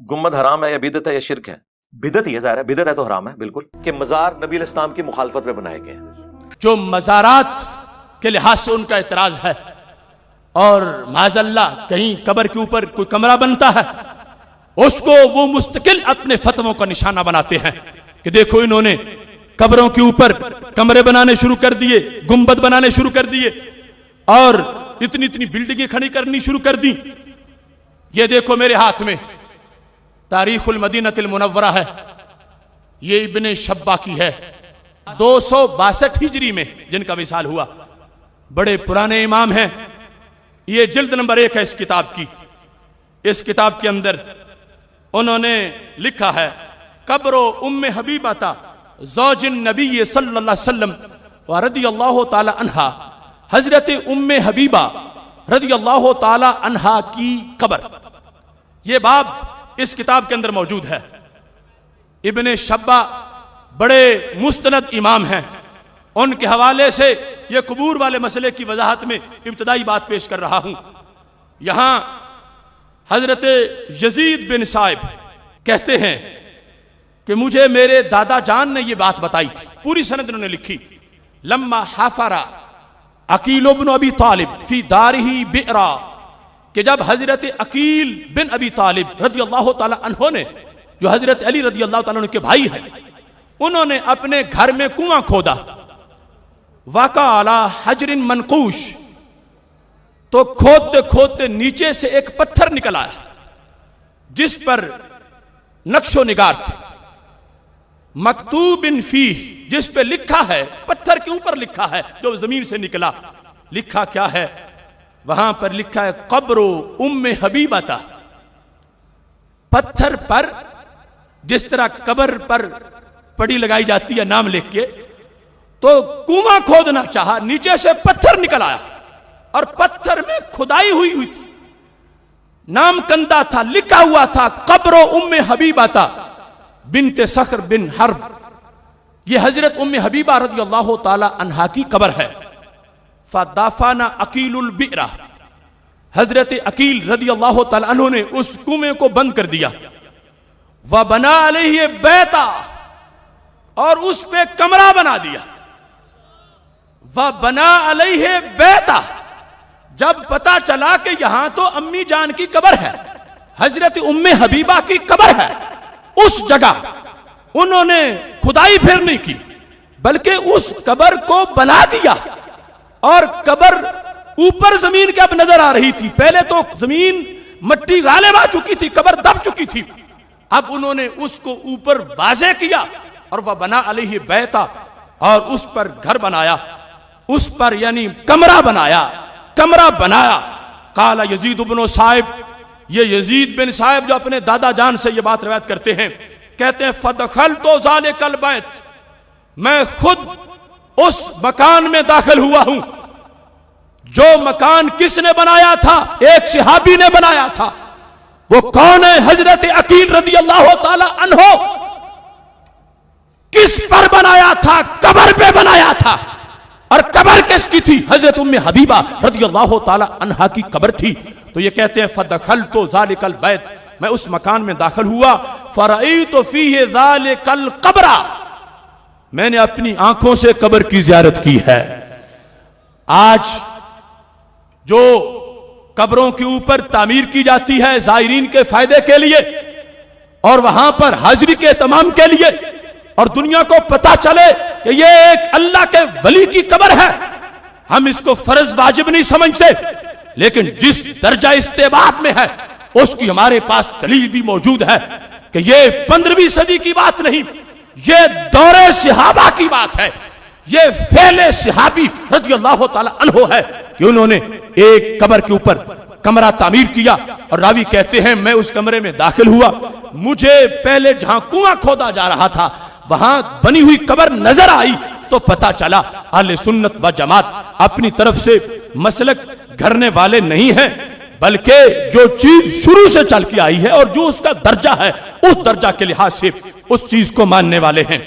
گنبد حرام ہے یا بدعت ہے یا شرک ہے؟ بدعت ہی ہے، ظاہر ہے بدعت ہے تو حرام ہے بالکل، کہ مزار نبی علیہ السلام کی مخالفت میں بنائے گئے ہیں۔ جو مزارات کے لحاظ سے ان کا اعتراض ہے، اور معاذ اللہ کہیں قبر کے اوپر کوئی کمرہ بنتا ہے، اس کو وہ مستقل اپنے فتووں کا نشانہ بناتے ہیں کہ دیکھو انہوں نے قبروں کے اوپر کمرے بنانے شروع کر دیے، گنبد بنانے شروع کر دیے، اور اتنی اتنی بلڈنگیں کھڑی کرنی شروع کر دی۔ یہ دیکھو میرے ہاتھ میں تاریخ المدینہ المنورہ ہے، یہ ابن شبہ کی ہے، 262 ہجری میں جن کا وصال ہوا، بڑے پرانے امام ہیں۔ یہ جلد نمبر 1 ہے اس کتاب کی۔ اس کتاب کے اندر انہوں نے لکھا ہے قبر ام حبیبہ زوج النبی صلی اللہ علیہ وسلم ورضی اللہ تعالی عنہا، حضرت ام حبیبہ رضی اللہ تعالی عنہا کی قبر۔ یہ باب اس کتاب کے اندر موجود ہے۔ ابن شبہ بڑے مستند امام ہیں، ان کے حوالے سے یہ قبور والے مسئلے کی وضاحت میں ابتدائی بات پیش کر رہا ہوں۔ یہاں حضرت یزید بن صائب کہتے ہیں کہ مجھے میرے دادا جان نے یہ بات بتائی تھی، پوری سند انہوں نے لکھی۔ لما حفر عقیل بن ابی طالب فی دارہ بئرا، کہ جب حضرت عقیل بن ابی طالب رضی اللہ تعالی عنہ نے، جو حضرت علی رضی اللہ تعالی عنہ کے بھائی ہیں، انہوں نے اپنے گھر میں کنواں کھودا، واقع علی حجر منقوش، تو کھودتے کھودتے نیچے سے ایک پتھر نکل آیا جس پر نقش و نگار تھے، مکتوب فیہ، جس پہ لکھا ہے، پتھر کے اوپر لکھا ہے جو زمین سے نکلا، لکھا کیا ہے؟ وہاں پر لکھا ہے قبر ام حبیبہ۔ پتھر پر جس طرح قبر پر پڑی لگائی جاتی ہے نام لکھ کے، تو کنواں کھودنا چاہا، نیچے سے پتھر نکل آیا اور پتھر میں کھدائی ہوئی تھی، نام کندہ تھا، لکھا ہوا تھا قبر ام حبیبہ بنت صخر بن حرب۔ یہ حضرت ام حبیبہ رضی اللہ تعالی عنہا کی قبر ہے۔ فدافن عقیل البئر، حضرت عقیل رضی اللہ تعالی عنہ نے اس کنویں کو بند کر دیا۔ وبنا علیہ بیتا، اور اس پہ کمرہ بنا دیا۔ وبنا علیہ بیتا، جب پتا چلا کہ یہاں تو امی جان کی قبر ہے، حضرت ام حبیبہ کی قبر ہے، اس جگہ انہوں نے کھدائی پھر نہیں کی بلکہ اس قبر کو بنا دیا، اور قبر اوپر زمین کے اب نظر آ رہی تھی۔ پہلے تو زمین مٹی غالب آ چکی تھی، قبر دب چکی تھی، اب انہوں نے اس کو اوپر واضح کیا، اور وہ بنا علیہ بیتا، اور اس پر گھر بنایا، اس پر یعنی کمرہ بنایا، کمرہ بنایا۔ قال یزید بن صائب، یہ یزید بن صائب جو اپنے دادا جان سے یہ بات روایت کرتے ہیں، کہتے ہیں فدخلت ذلک البیت، میں خود اس مکان میں داخل ہوا ہوں۔ جو مکان کس نے بنایا تھا؟ ایک صحابی نے بنایا تھا۔ وہ کون ہے؟ حضرت عقیل رضی اللہ تعالی عنہ۔ کس پر بنایا تھا؟ قبر پہ بنایا تھا، اور قبر کس کی تھی؟ حضرت ام حبیبہ رضی اللہ تعالی عنہا کی قبر تھی۔ تو یہ کہتے ہیں فدخلت ذلک البیت، میں اس مکان میں داخل ہوا، فرأیت فیہ ذلک القبر، میں نے اپنی آنکھوں سے قبر کی زیارت کی ہے۔ آج جو قبروں کے اوپر تعمیر کی جاتی ہے زائرین کے فائدے کے لیے، اور وہاں پر حاضری کے اہتمام کے لیے، اور دنیا کو پتا چلے کہ یہ ایک اللہ کے ولی کی قبر ہے، ہم اس کو فرض واجب نہیں سمجھتے، لیکن جس درجہ استحباب میں ہے اس کی ہمارے پاس دلیل بھی موجود ہے کہ یہ 15ویں صدی کی بات نہیں، یہ دور صحابہ کی بات ہے، یہ فعل صحابی رضی اللہ تعالی عنہ ہے کہ انہوں نے ایک قبر کے اوپر کمرہ تعمیر کیا، اور راوی کہتے ہیں میں اس کمرے میں داخل ہوا، مجھے پہلے جہاں کنواں کھودا جا رہا تھا وہاں بنی ہوئی قبر نظر آئی، تو پتا چلا اہل سنت و جماعت اپنی طرف سے مسلک گھرنے والے نہیں ہیں، بلکہ جو چیز شروع سے چل کے آئی ہے اور جو اس کا درجہ ہے، اس درجہ کے لحاظ سے اس چیز کو ماننے والے ہیں۔